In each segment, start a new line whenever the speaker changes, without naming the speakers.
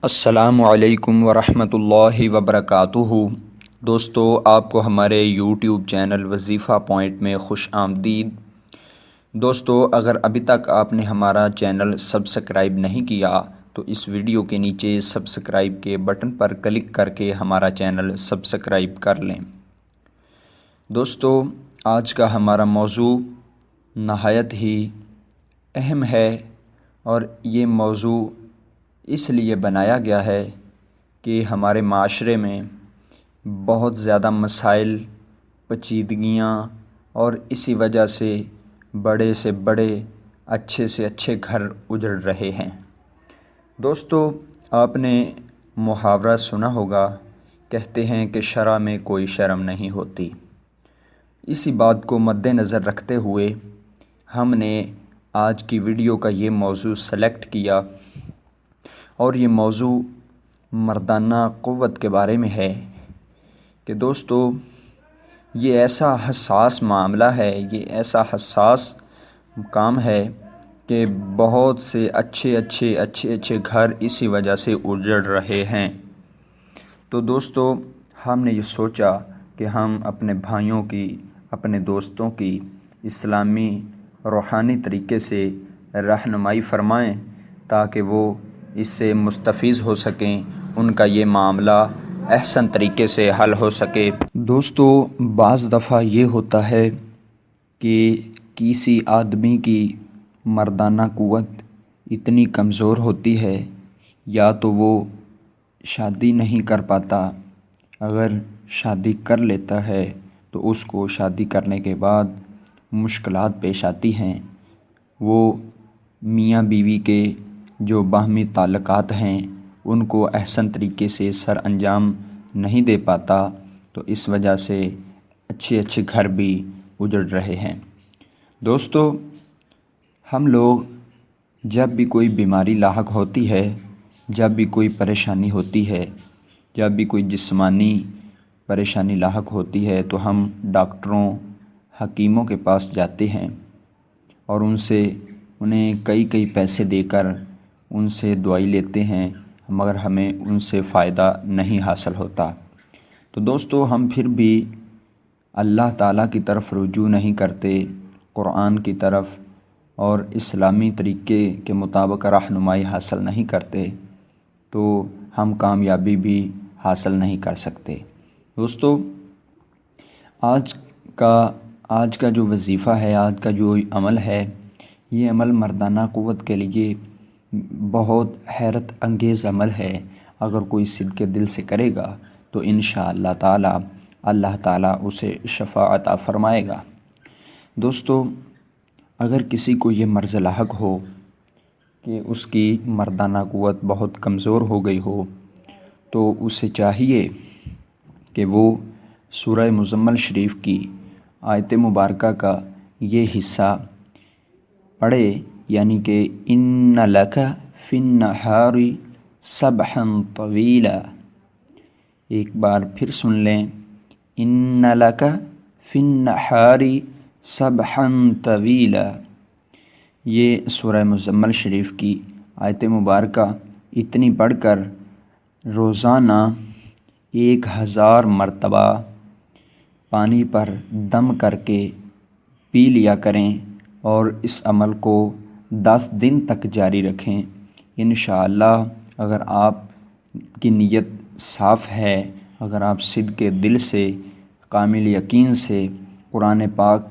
السلام علیکم ورحمۃ اللہ وبرکاتہ۔ دوستو، آپ کو ہمارے یوٹیوب چینل وظیفہ پوائنٹ میں خوش آمدید۔ دوستو، اگر ابھی تک آپ نے ہمارا چینل سبسکرائب نہیں کیا تو اس ویڈیو کے نیچے سبسکرائب کے بٹن پر کلک کر کے ہمارا چینل سبسکرائب کر لیں۔ دوستو، آج کا ہمارا موضوع نہایت ہی اہم ہے، اور یہ موضوع اس لیے بنایا گیا ہے کہ ہمارے معاشرے میں بہت زیادہ مسائل، پیچیدگیاں اور اسی وجہ سے بڑے سے بڑے، اچھے سے اچھے گھر اجڑ رہے ہیں۔ دوستو، آپ نے محاورہ سنا ہوگا، کہتے ہیں کہ شرع میں کوئی شرم نہیں ہوتی۔ اسی بات کو مد نظر رکھتے ہوئے ہم نے آج کی ویڈیو کا یہ موضوع سلیکٹ کیا، اور یہ موضوع مردانہ قوت کے بارے میں ہے کہ دوستو، یہ ایسا حساس معاملہ ہے، یہ ایسا حساس کام ہے کہ بہت سے اچھے گھر اسی وجہ سے اجڑ رہے ہیں۔ تو دوستو، ہم نے یہ سوچا کہ ہم اپنے بھائیوں کی، اپنے دوستوں کی اسلامی روحانی طریقے سے رہنمائی فرمائیں تاکہ وہ اس سے مستفیض ہو سکیں، ان کا یہ معاملہ احسن طریقے سے حل ہو سکے۔ دوستو، بعض دفعہ یہ ہوتا ہے کہ کسی آدمی کی مردانہ قوت اتنی کمزور ہوتی ہے، یا تو وہ شادی نہیں کر پاتا، اگر شادی کر لیتا ہے تو اس کو شادی کرنے کے بعد مشکلات پیش آتی ہیں۔ وہ میاں بیوی کے جو باہمی تعلقات ہیں ان کو احسن طریقے سے سر انجام نہیں دے پاتا، تو اس وجہ سے اچھے گھر بھی اجڑ رہے ہیں۔ دوستو، ہم لوگ جب بھی کوئی بیماری لاحق ہوتی ہے، جب بھی کوئی پریشانی ہوتی ہے، جب بھی کوئی جسمانی پریشانی لاحق ہوتی ہے تو ہم ڈاکٹروں، حکیموں کے پاس جاتے ہیں، اور انہیں کئی پیسے دے کر ان سے دوائی لیتے ہیں، مگر ہمیں ان سے فائدہ نہیں حاصل ہوتا۔ تو دوستو، ہم پھر بھی اللہ تعالیٰ کی طرف رجوع نہیں کرتے، قرآن کی طرف اور اسلامی طریقے کے مطابق رہنمائی حاصل نہیں کرتے، تو ہم کامیابی بھی حاصل نہیں کر سکتے۔ دوستو، آج کا جو وظیفہ ہے، آج کا جو عمل ہے، یہ عمل مردانہ قوت کے لیے بہت حیرت انگیز عمل ہے۔ اگر کوئی صدق دل سے کرے گا تو انشاءاللہ تعالی اللہ تعالیٰ اسے شفا عطا فرمائے گا۔ دوستو، اگر کسی کو یہ مرض لاحق ہو کہ اس کی مردانہ قوت بہت کمزور ہو گئی ہو، تو اسے چاہیے کہ وہ سورہ مزمل شریف کی آیت مبارکہ کا یہ حصہ پڑھے، یعنی کہ ان لک فی النہار سبحا طویلا۔ ایک بار پھر سن لیں، ان لک فی النہار سبحا طویلا۔ یہ سورہ مزمل شریف کی آیت مبارکہ اتنی پڑھ کر روزانہ 1000 مرتبہ پانی پر دم کر کے پی لیا کریں، اور اس عمل کو 10 دن تک جاری رکھیں۔ انشاءاللہ اگر آپ کی نیت صاف ہے، اگر آپ صدق دل سے، کامل یقین سے قرآن پاک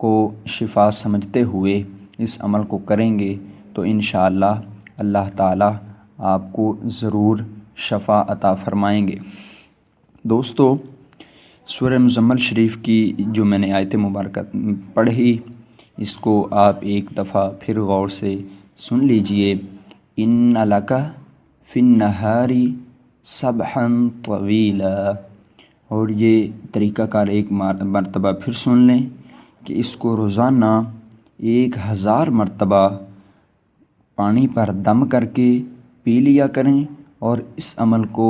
کو شفا سمجھتے ہوئے اس عمل کو کریں گے، تو انشاءاللہ اللہ تعالیٰ آپ کو ضرور شفا عطا فرمائیں گے۔ دوستو، سورہ مزمل شریف کی جو میں نے آیت مبارکہ پڑھی، اس کو آپ ایک دفعہ پھر غور سے سن لیجئے۔ ان لک فی النہار سبحا طویلا، اور یہ طریقہ کار ایک مرتبہ پھر سن لیں کہ اس کو روزانہ 1000 مرتبہ پانی پر دم کر کے پی لیا کریں، اور اس عمل کو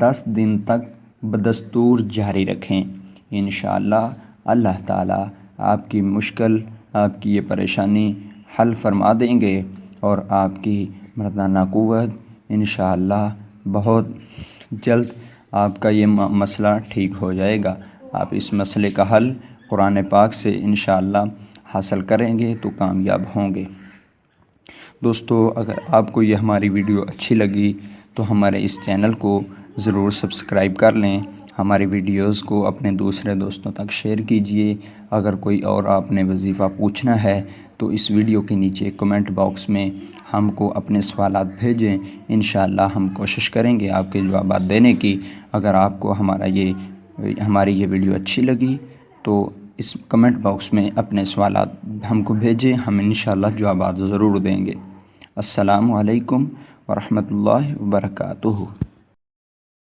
10 دن تک بدستور جاری رکھیں۔ انشاءاللہ اللہ تعالیٰ آپ کی مشکل، آپ کی یہ پریشانی حل فرما دیں گے، اور آپ کی مردانہ قوت انشاءاللہ بہت جلد آپ کا یہ مسئلہ ٹھیک ہو جائے گا۔ آپ اس مسئلے کا حل قرآن پاک سے انشاءاللہ حاصل کریں گے تو کامیاب ہوں گے۔ دوستو، اگر آپ کو یہ ہماری ویڈیو اچھی لگی تو ہمارے اس چینل کو ضرور سبسکرائب کر لیں۔ ہماری ویڈیوز کو اپنے دوسرے دوستوں تک شیئر کیجئے۔ اگر کوئی اور آپ نے وظیفہ پوچھنا ہے تو اس ویڈیو کے نیچے کمنٹ باکس میں ہم کو اپنے سوالات بھیجیں۔ انشاءاللہ ہم کوشش کریں گے آپ کے جوابات دینے کی۔ اگر آپ کو ہماری یہ ویڈیو اچھی لگی تو اس کمنٹ باکس میں اپنے سوالات ہم کو بھیجیں، ہم انشاءاللہ جوابات ضرور دیں گے۔ السلام علیکم ورحمۃ اللہ وبرکاتہ۔